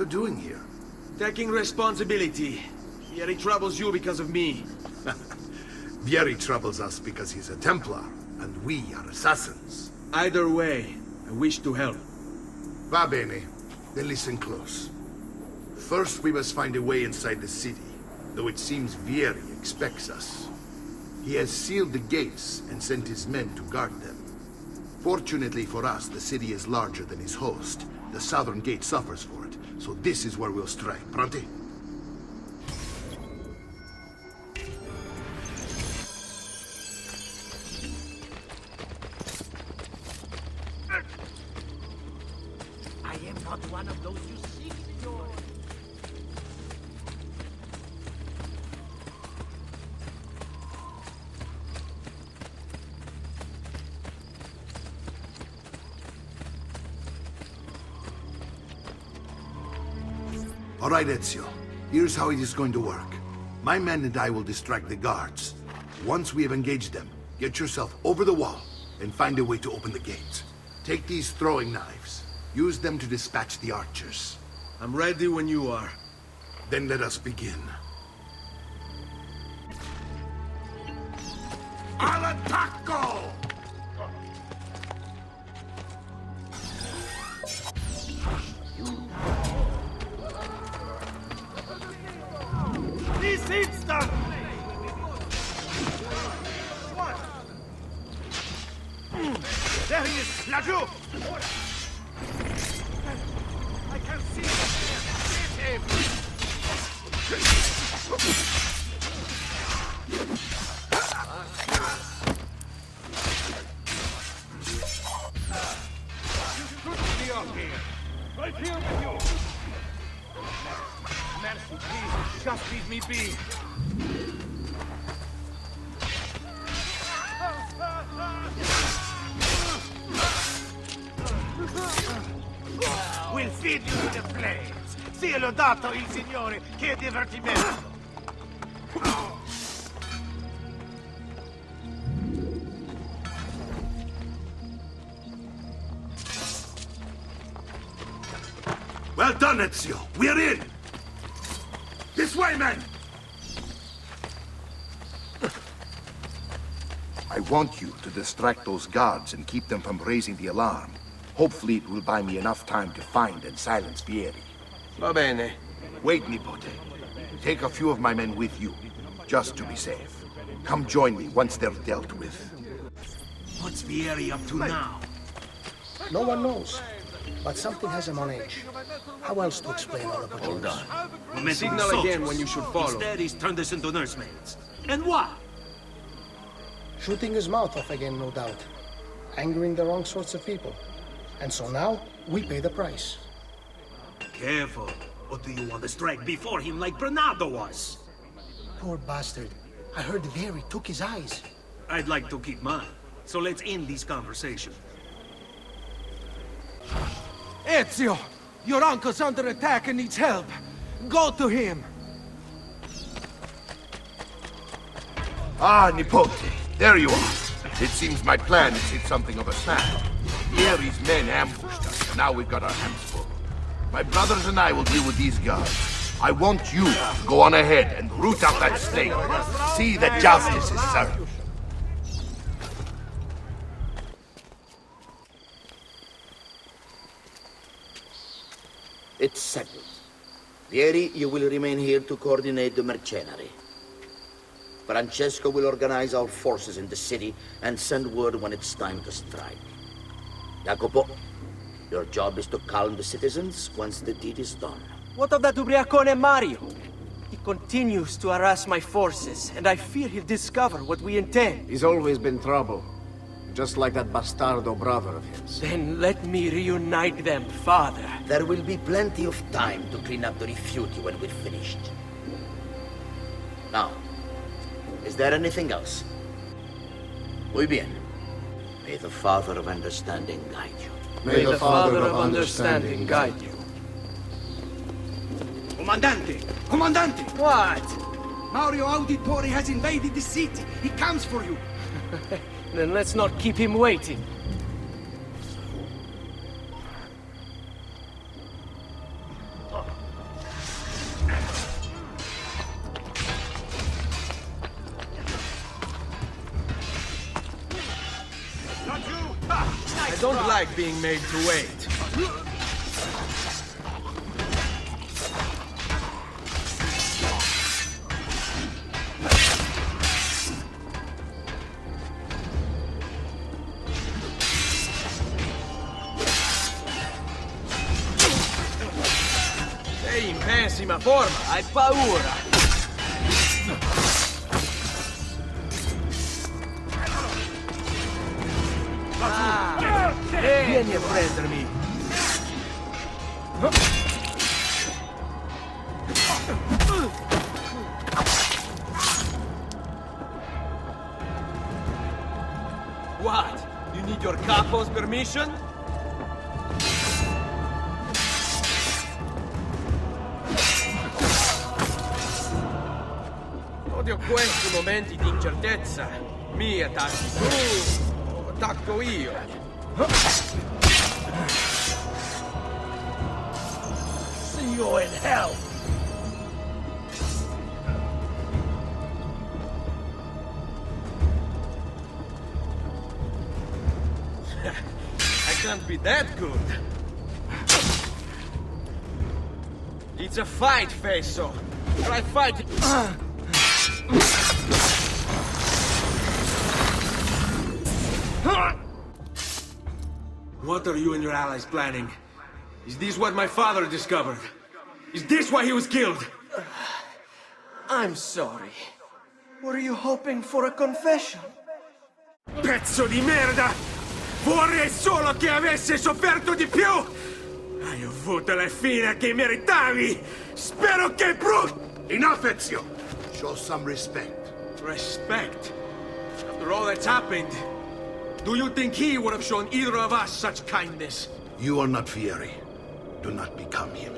doing here? Taking responsibility. Vieri troubles you because of me. Vieri troubles us because he's a Templar, and we are assassins. Either way, I wish to help. Va bene. Then listen close. First, we must find a way inside the city, though it seems Vieri expects us. He has sealed the gates and sent his men to guard them. Fortunately for us, the city is larger than his host. The southern gate suffers for it, so this is where we'll strike. Pronti? I am not one of those you seek, Signor. All right, Ezio. Here's how it is going to work. My men and I will distract the guards. Once we have engaged them, get yourself over the wall and find a way to open the gates. Take these throwing knives. Use them to dispatch the archers. I'm ready when you are. Then let us begin. Al attacco! This instant! There he is! Laggiù! I can see him! You should be up here! Right here with you! Mercy, please, just leave me be! We'll feed you to the flames! Sia lodato il Signore, che divertimento! Well done, Ezio! We're in! This way, men! I want you to distract those guards and keep them from raising the alarm. Hopefully it will buy me enough time to find and silence Vieri. Va bene. Wait, Nipote. Take a few of my men with you, just to be safe. Come join me once they're dealt with. What's Vieri up to now? No one knows, but something has him on edge. How else to explain all the patrols? Hold on. We're meant to be Signal again soldiers. when you should follow. Instead, he's turned us into nursemaids. And why? Shooting his mouth off again, no doubt. Angering the wrong sorts of people. And so now, we pay the price. Careful. Or do you want to strike before him like Bernardo was? Poor bastard. I heard Vieri took his eyes. I'd like to keep mine. So let's end this conversation. Ezio! Your uncle's under attack and needs help. Go to him! Ah, Nipote. There you are. It seems my plan has hit something of a snap. Vieri's men ambushed us, and now we've got our hands full. My brothers and I will deal with these guards. I want you to go on ahead and root out that snake. See that justice is served. It's settled. Vieri, you will remain here to coordinate the mercenary. Francesco will organize our forces in the city and send word when it's time to strike. Jacopo, your job is to calm the citizens once the deed is done. What of that ubriacone Mario? He continues to harass my forces, and I fear he'll discover what we intend. He's always been trouble. Just like that bastardo brother of his. Then let me reunite them, father. There will be plenty of time to clean up the refuge when we're finished. Now, is there anything else? Muy bien. May the Father of Understanding guide you. May the Father of Understanding guide you. Comandante! Comandante! What? Mario Auditore has invaded the city. He comes for you. Then let's not keep him waiting. don't like being made to wait. Sei in pessima forma, hai paura. Vieni a prendermi. What? You need your capo's permission? Odio questi momenti di incertezza. Mi attacchi tu, o attacco io. See you in hell! I can't be that good. It's a fight, Fesso. Try fighting. What are you and your allies planning? Is this what my father discovered? Is this why he was killed? I'm sorry. Were you hoping for a confession? Pezzo di merda! Vorrei solo che avesse sofferto di più! Hai avuto la fine che meritavi! Spero che Enough, Ezio! Show some respect. Respect? After all that's happened, do you think he would have shown either of us such kindness? You are not Vieri. Do not become him.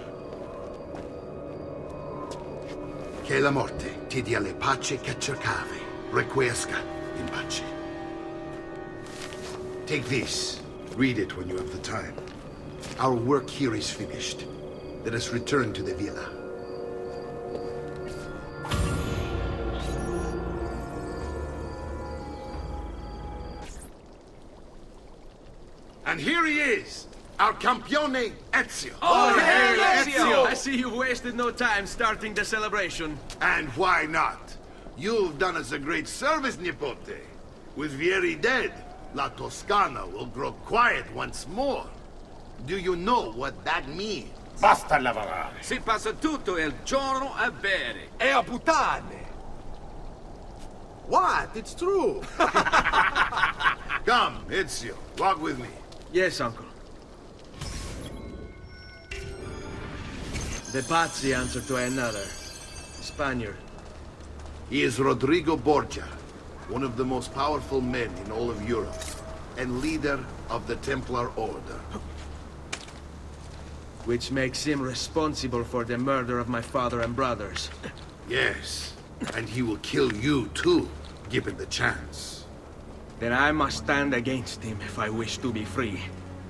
Che la morte ti dia le pace che cercavi. Requiesca in pace. Take this. Read it when you have the time. Our work here is finished. Let us return to the villa. And here he is, our campione Ezio. Oh, hey, Ezio! I see you wasted no time starting the celebration. And why not? You've done us a great service, Nipote. With Vieri dead, La Toscana will grow quiet once more. Do you know what that means? Basta lavorare. Si passa tutto il giorno a bere. E a puttane! What? It's true! Come, Ezio, walk with me. Yes, uncle. The Pazzi answer to another. Spaniard. He is Rodrigo Borgia, one of the most powerful men in all of Europe, and leader of the Templar Order. Which makes him responsible for the murder of my father and brothers. Yes, and he will kill you too, given the chance. Then I must stand against him if I wish to be free.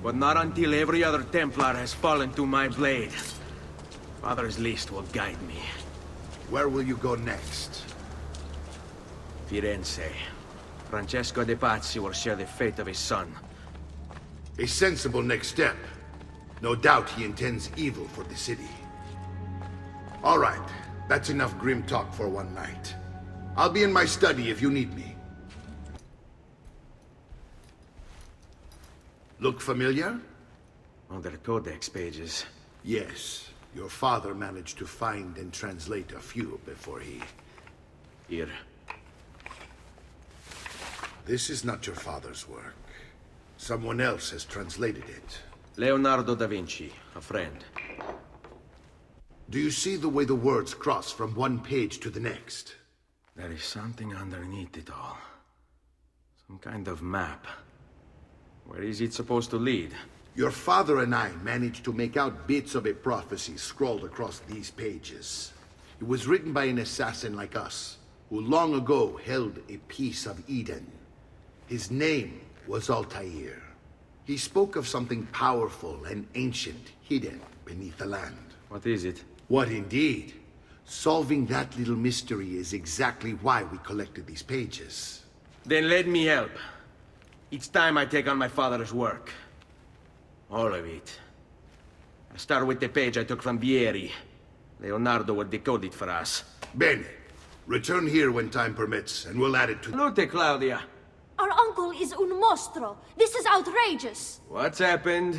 But not until every other Templar has fallen to my blade. Father's list will guide me. Where will you go next? Firenze. Francesco de Pazzi will share the fate of his son. A sensible next step. No doubt he intends evil for the city. All right, that's enough grim talk for one night. I'll be in my study if you need me. Look familiar? On their codex pages. Yes. Your father managed to find and translate a few before he... Here. This is not your father's work. Someone else has translated it. Leonardo da Vinci, a friend. Do you see the way the words cross from one page to the next? There is something underneath it all. Some kind of map. Where is it supposed to lead? Your father and I managed to make out bits of a prophecy scrawled across these pages. It was written by an assassin like us, who long ago held a piece of Eden. His name was Altair. He spoke of something powerful and ancient hidden beneath the land. What is it? What indeed? Solving that little mystery is exactly why we collected these pages. Then let me help. It's time I take on my father's work. All of it. I start with the page I took from Vieri. Leonardo will decode it for us. Bene. Return here when time permits, and we'll add it to... Salute, Claudia. Our uncle is un mostro. This is outrageous. What's happened?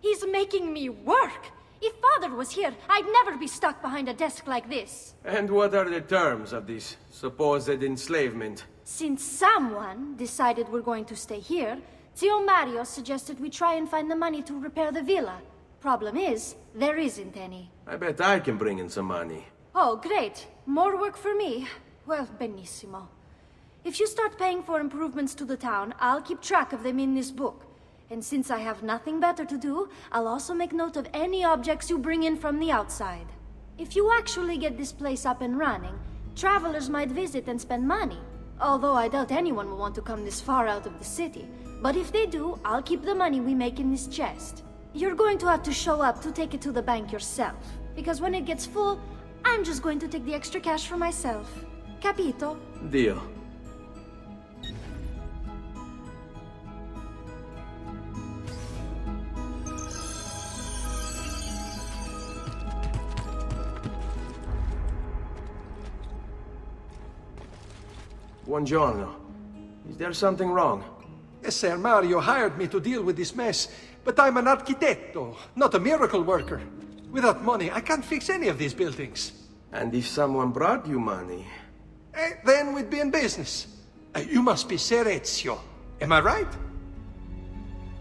He's making me work. If father was here, I'd never be stuck behind a desk like this. And what are the terms of this supposed enslavement? Since someone decided we're going to stay here, Zio Mario suggested we try and find the money to repair the villa. Problem is, there isn't any. I bet I can bring in some money. Oh, great. More work for me. Well, benissimo. If you start paying for improvements to the town, I'll keep track of them in this book. And since I have nothing better to do, I'll also make note of any objects you bring in from the outside. If you actually get this place up and running, travelers might visit and spend money. Although I doubt anyone will want to come this far out of the city. But if they do, I'll keep the money we make in this chest. You're going to have to show up to take it to the bank yourself. Because when it gets full, I'm just going to take the extra cash for myself. Capito? Deal. Buongiorno. Is there something wrong? Yes, Sir Mario hired me to deal with this mess, but I'm an architetto, not a miracle worker. Without money, I can't fix any of these buildings. And if someone brought you money? Then we'd be in business. You must be Ser Ezio. Am I right?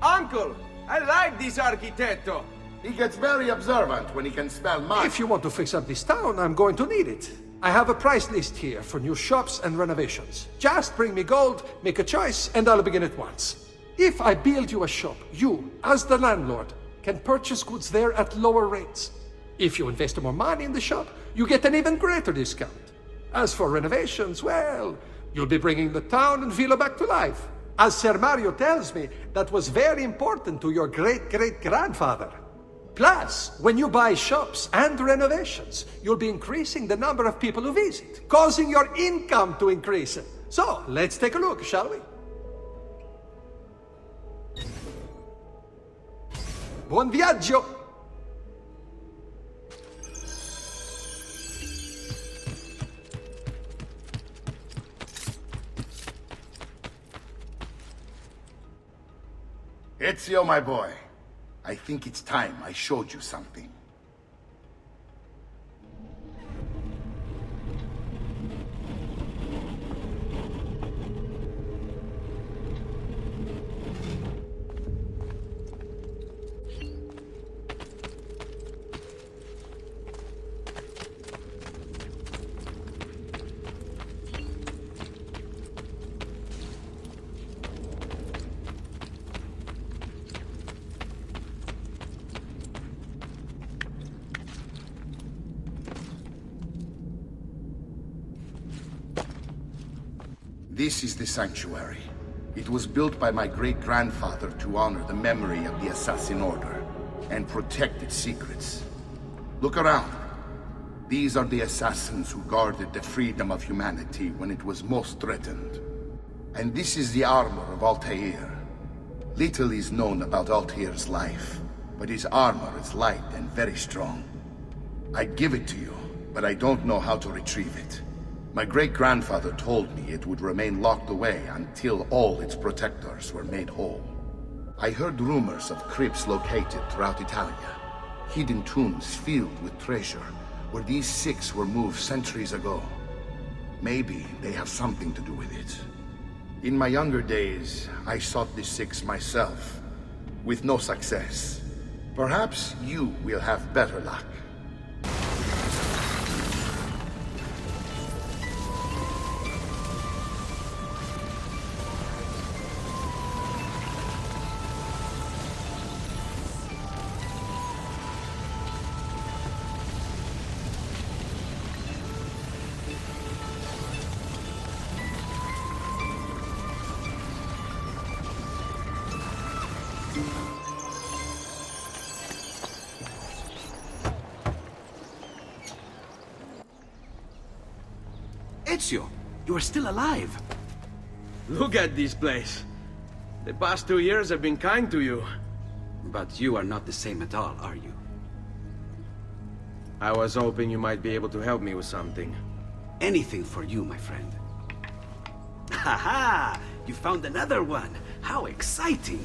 Uncle! I like this architetto! He gets very observant when he can smell mud. If you want to fix up this town, I'm going to need it. I have a price list here for new shops and renovations. Just bring me gold, make a choice, and I'll begin at once. If I build you a shop, you, as the landlord, can purchase goods there at lower rates. If you invest more money in the shop, you get an even greater discount. As for renovations, well, you'll be bringing the town and villa back to life. As Ser Mario tells me, that was very important to your great-great-grandfather. Plus, when you buy shops and renovations, you'll be increasing the number of people who visit, causing your income to increase. So, let's take a look, shall we? Buon viaggio! Ezio, my boy. I think it's time I showed you something. This is the sanctuary. It was built by my great-grandfather to honor the memory of the Assassin Order and protect its secrets. Look around. These are the assassins who guarded the freedom of humanity when it was most threatened. And this is the armor of Altair. Little is known about Altair's life, but his armor is light and very strong. I'd give it to you, but I don't know how to retrieve it. My great-grandfather told me it would remain locked away until all its protectors were made whole. I heard rumors of crypts located throughout Italia, hidden tombs filled with treasure, where these six were moved centuries ago. Maybe they have something to do with it. In my younger days, I sought the six myself, with no success. Perhaps you will have better luck. Ezio, you are still alive. Look at this place. The past 2 years have been kind to you. But you are not the same at all, are you? I was hoping you might be able to help me with something. Anything for you, my friend. Ha-ha! You found another one! How exciting!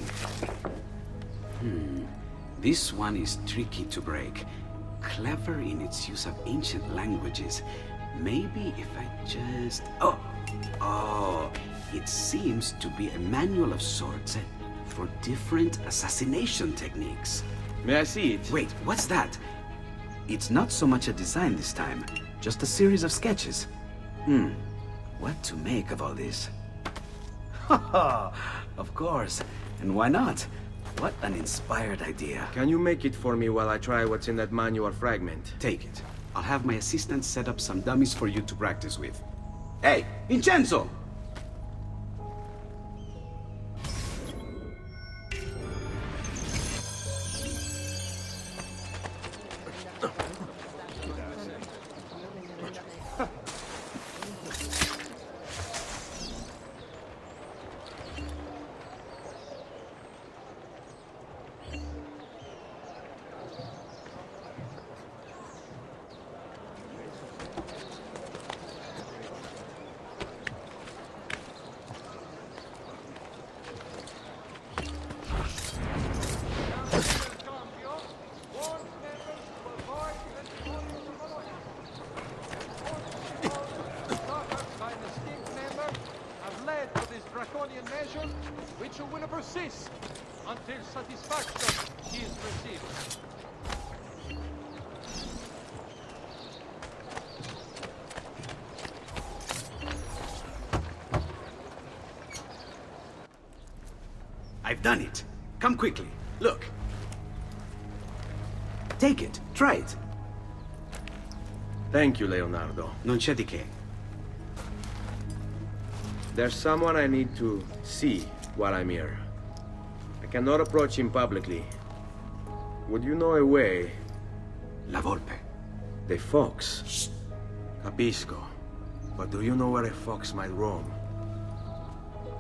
This one is tricky to break. Clever in its use of ancient languages. Maybe if I just... Oh! It seems to be a manual of sorts for different assassination techniques. May I see it? Wait, what's that? It's not so much a design this time, just a series of sketches. What to make of all this? Haha, of course. And why not? What an inspired idea. Can you make it for me while I try what's in that manual fragment? Take it. I'll have my assistant set up some dummies for you to practice with. Hey, Vincenzo! Which will persist until satisfaction is received. I've done it. Come quickly. Look. Take it. Try it. Thank you, Leonardo. Non c'è di che. There's someone I need to see while I'm here. I cannot approach him publicly. Would you know a way? La Volpe. The fox. Shh. Capisco. But do you know where a fox might roam?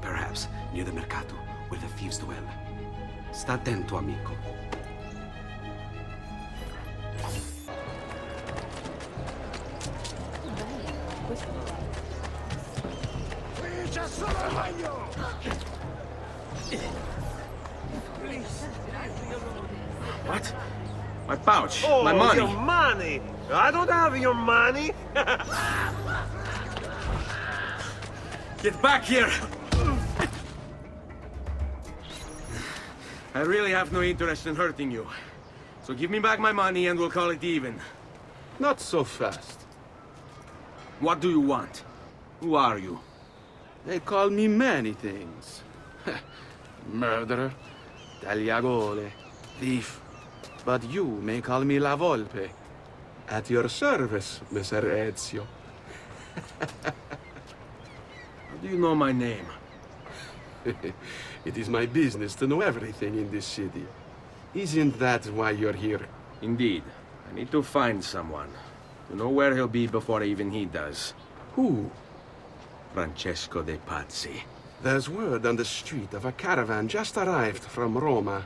Perhaps near the mercato, where the thieves dwell. Sta attento, amico. What? My pouch. Oh, my money. Your money. I don't have your money. Get back here! I really have no interest in hurting you. So give me back my money and we'll call it even. Not so fast. What do you want? Who are you? They call me many things. Murderer, tagliagole, thief. But you may call me La Volpe. At your service, Messer Ezio. How do you know my name? It is my business to know everything in this city. Isn't that why you're here? Indeed. I need to find someone. To know where he'll be before even he does. Who? Francesco de Pazzi. There's word on the street of a caravan just arrived from Roma.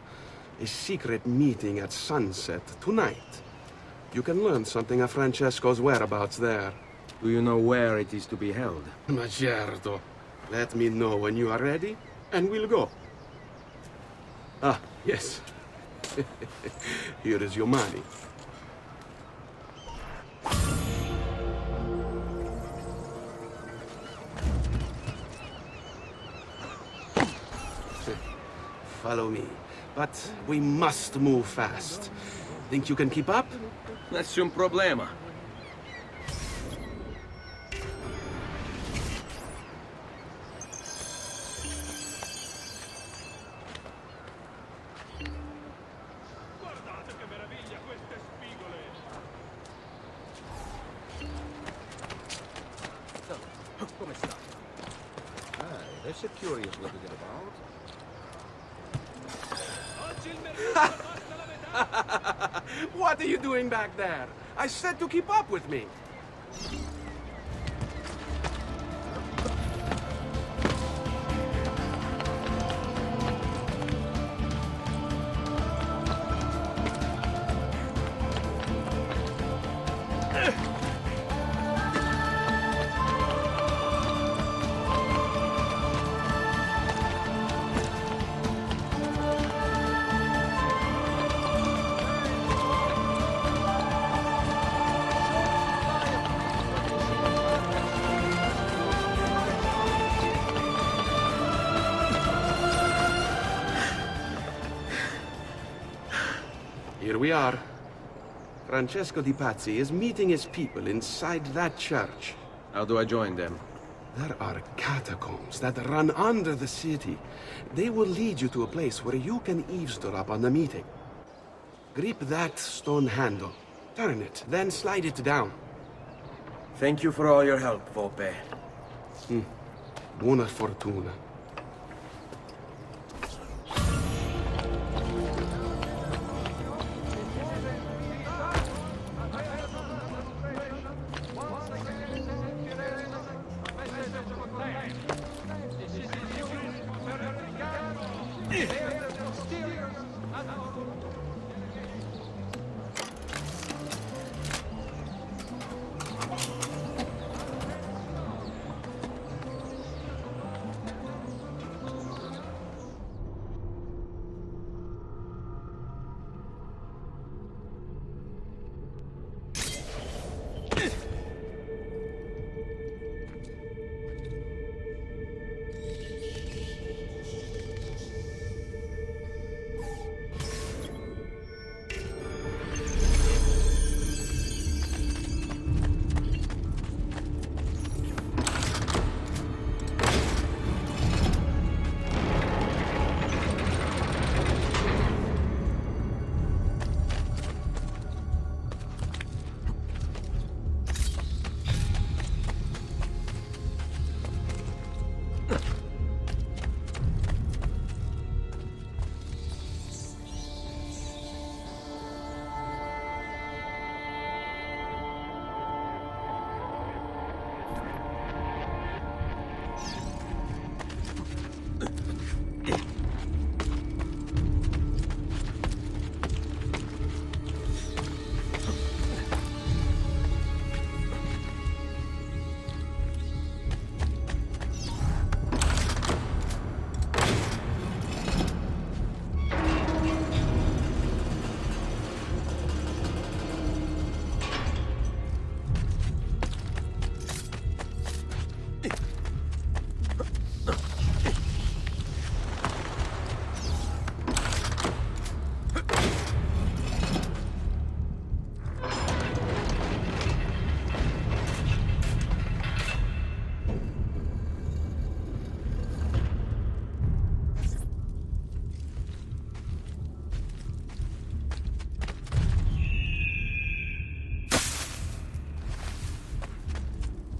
A secret meeting at sunset tonight. You can learn something of Francesco's whereabouts there. Do you know where it is to be held? Ma certo. Let me know when you are ready, and we'll go. Ah, yes. Here is your money. Follow me. But we must move fast. Think you can keep up? Nessun problema. Come sta? That's a curious little bit about. What are you doing back there? I said to keep up with me. we are. Francesco Di Pazzi is meeting his people inside that church. How do I join them? There are catacombs that run under the city. They will lead you to a place where you can eavesdrop on the meeting. Grip that stone handle. Turn it, then slide it down. Thank you for all your help, Volpe. Buona fortuna.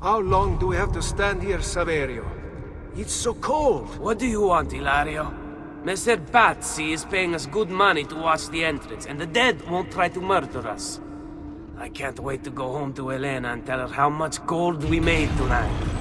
How long do we have to stand here, Saverio? It's so cold. What do you want, Ilario? Messer Pazzi is paying us good money to watch the entrance, and the dead won't try to murder us. I can't wait to go home to Elena and tell her how much gold we made tonight.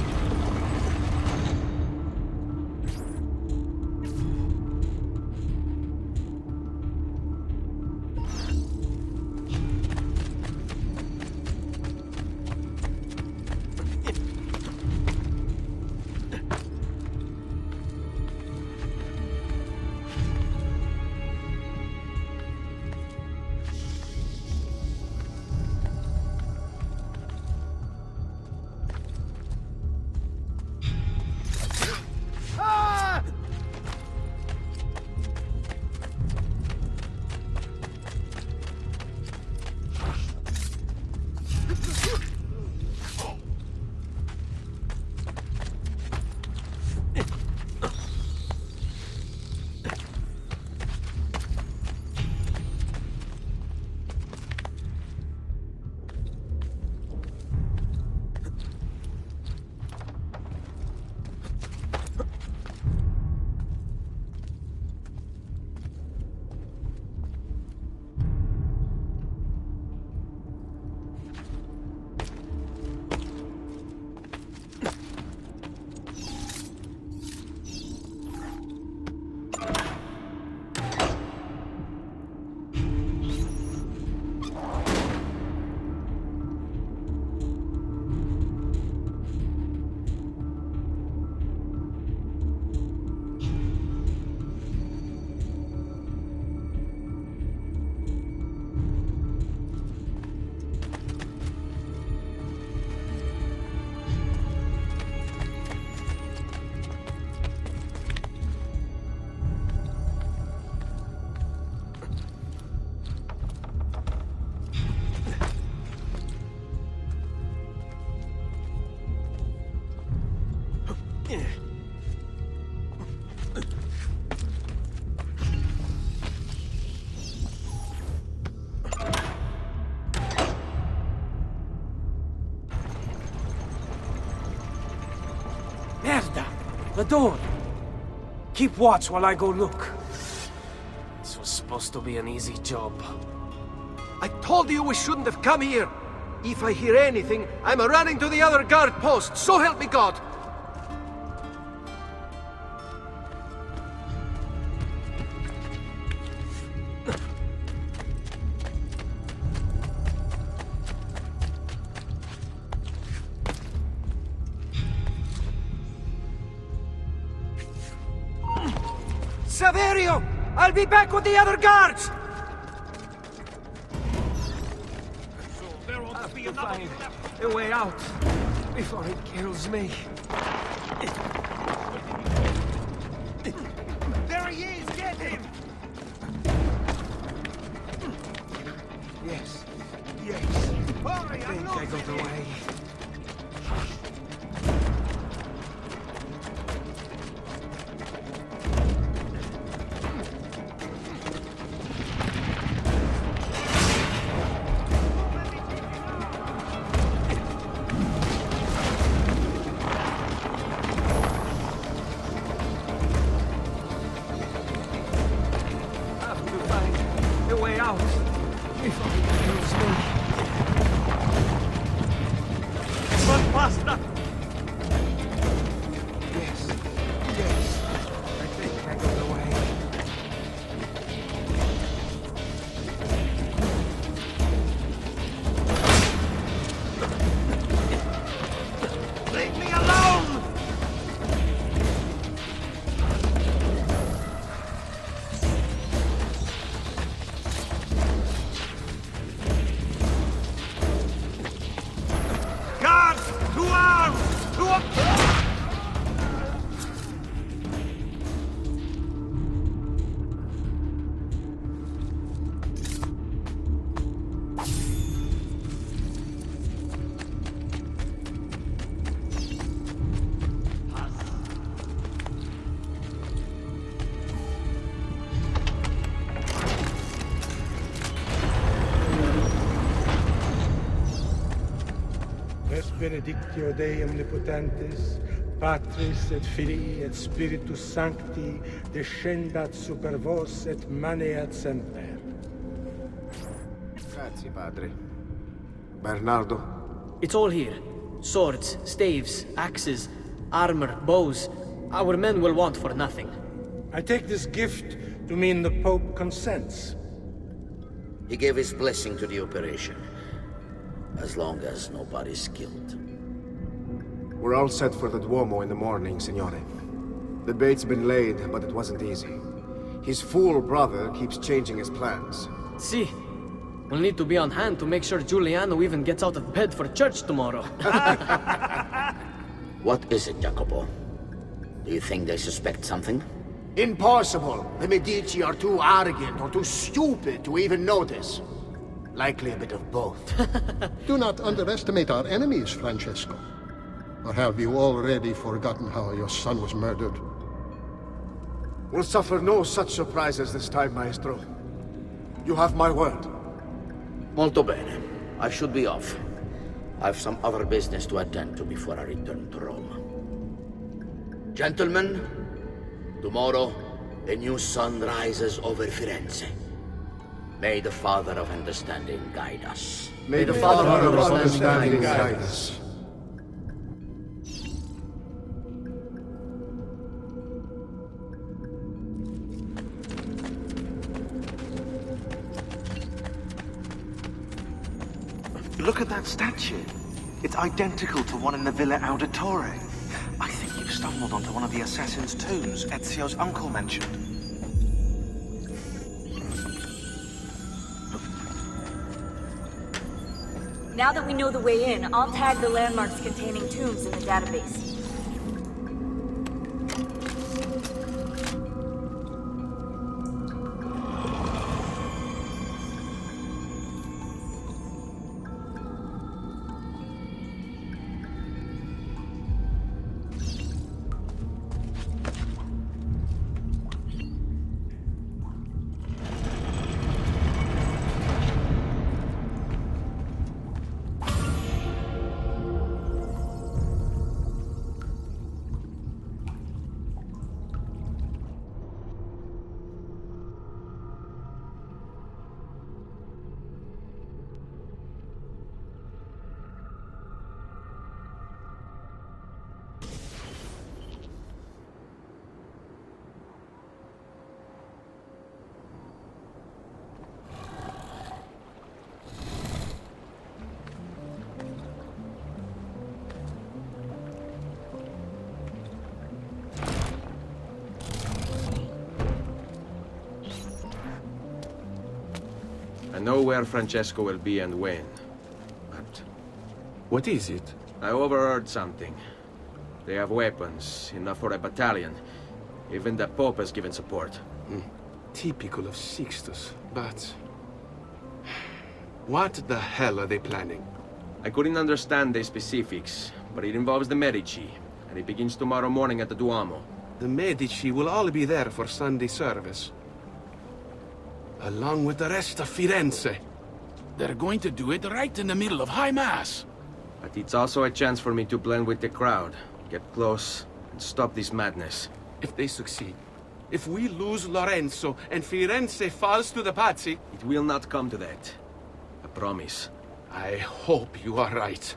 Merda! The door! Keep watch while I go look. This was supposed to be an easy job. I told you we shouldn't have come here. If I hear anything, I'm running to the other guard post, so help me God! Saverio! I'll be back with the other guards! I have to find a way out before it kills me. There he is! Get him! Yes. Hurry, I think I got away. Benedictio Dei omnipotentis, Patris et Filii et Spiritus Sancti, descendat super vos et maneat semper. Grazie, Padre. Bernardo? It's all here. Swords, staves, axes, armor, bows. Our men will want for nothing. I take this gift to mean the Pope consents. He gave his blessing to the operation. As long as nobody's killed. We're all set for the Duomo in the morning, Signore. The bait's been laid, but it wasn't easy. His fool brother keeps changing his plans. See, we'll need to be on hand to make sure Giuliano even gets out of bed for church tomorrow. What is it, Jacopo? Do you think they suspect something? Impossible! The Medici are too arrogant or too stupid to even notice. Likely a bit of both. Do not underestimate our enemies, Francesco. Or have you already forgotten how your son was murdered? We'll suffer no such surprises this time, Maestro. You have my word. Molto bene. I should be off. I've some other business to attend to before I return to Rome. Gentlemen, tomorrow, a new sun rises over Firenze. May the Father of Understanding guide us. May the Father of Understanding guide us. Look at that statue. It's identical to one in the Villa Auditore. I think you've stumbled onto one of the assassin's tombs Ezio's uncle mentioned. Now that we know the way in, I'll tag the landmarks containing tombs in the database. know where Francesco will be and when. But... What is it? I overheard something. They have weapons, enough for a battalion. Even the Pope has given support. Typical of Sixtus, but... What the hell are they planning? I couldn't understand the specifics, but it involves the Medici, and it begins tomorrow morning at the Duomo. The Medici will all be there for Sunday service. Along with the rest of Firenze. They're going to do it right in the middle of High Mass. But it's also a chance for me to blend with the crowd, get close, and stop this madness. If they succeed, if we lose Lorenzo and Firenze falls to the Pazzi... It will not come to that. I promise. I hope you are right.